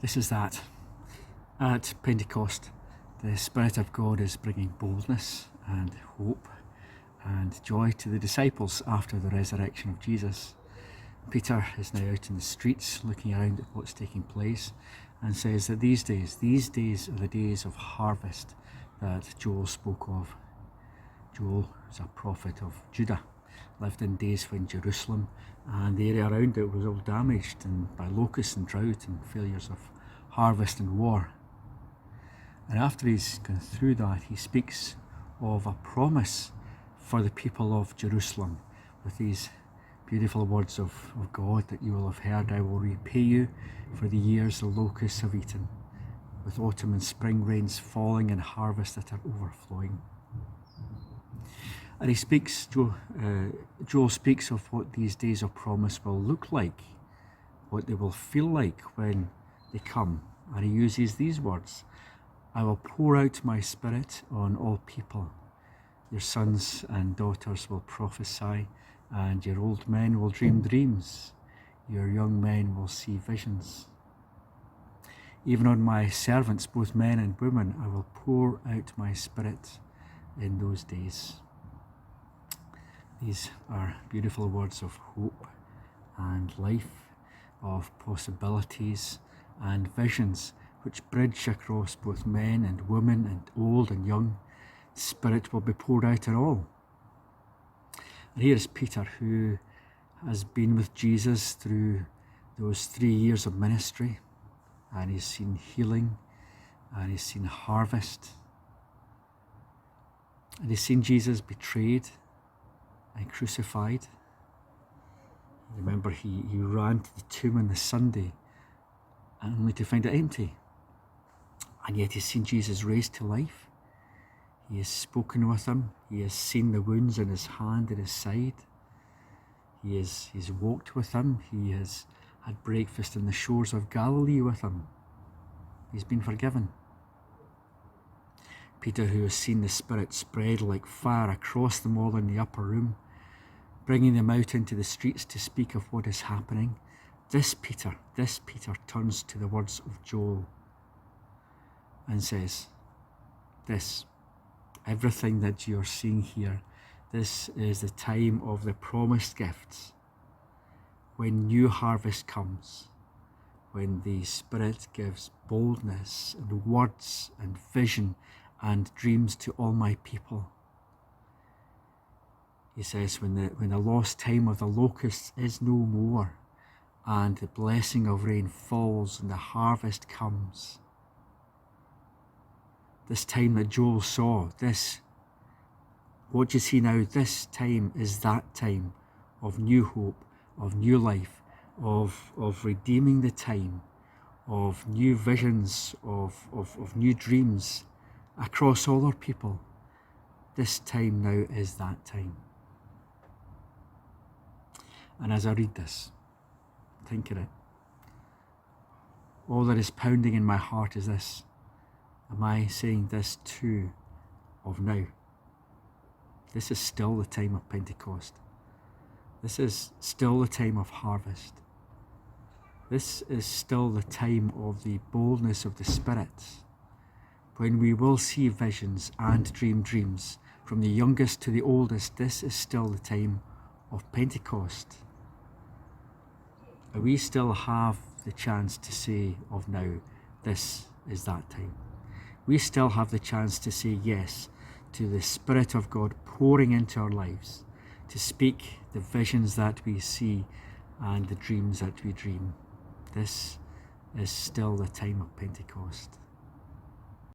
This is that. At Pentecost, the Spirit of God is bringing boldness and hope and joy to the disciples after the resurrection of Jesus. Peter is now out in the streets looking around at what's taking place and says that these days are the days of harvest that Joel spoke of. Joel was a prophet of Judah, lived in days when Jerusalem and the area around it was all damaged by locusts and drought and failures of harvest and war. And after he's gone through that, he speaks of a promise for the people of Jerusalem with these beautiful words of God that you will have heard. I will repay you for the years the locusts have eaten, with autumn and spring rains falling and harvests that are overflowing. And he speaks, Joel speaks of what these days of promise will look like, what they will feel like when they come. And he uses these words: I will pour out my spirit on all people. Your sons and daughters will prophesy, and your old men will dream dreams. Your young men will see visions. Even on my servants, both men and women, I will pour out my spirit in those days. These are beautiful words of hope and life, of possibilities and visions which bridge across both men and women and old and young. Spirit will be poured out on all. And here is Peter, who has been with Jesus through those 3 years of ministry, and he's seen healing and he's seen harvest, and he's seen Jesus betrayed and crucified. Remember, he ran to the tomb on the Sunday only to find it empty. And yet he's seen Jesus raised to life. He has spoken with him. He has seen the wounds in his hand and his side. He's walked with him. He has had breakfast on the shores of Galilee with him. He's been forgiven. Peter, who has seen the Spirit spread like fire across them all in the upper room, bringing them out into the streets to speak of what is happening. This Peter turns to the words of Joel and says, everything that you're seeing here, this is the time of the promised gifts. When new harvest comes, when the Spirit gives boldness and words and vision and dreams to all my people. He says, when the lost time of the locusts is no more, and the blessing of rain falls and the harvest comes. This time that Joel saw, what you see now, this time is that time of new hope, of new life, of redeeming the time, of new visions, of new dreams across all our people. This time now is that time. And as I read this, think of it, all that is pounding in my heart is this: am I saying this too of now? This is still the time of Pentecost. This is still the time of harvest. This is still the time of the boldness of the Spirit, when we will see visions and dream dreams from the youngest to the oldest. This is still the time of Pentecost. We still have the chance to say of now, this is that time. We still have the chance to say yes to the Spirit of God pouring into our lives, to speak the visions that we see and the dreams that we dream. This is still the time of Pentecost.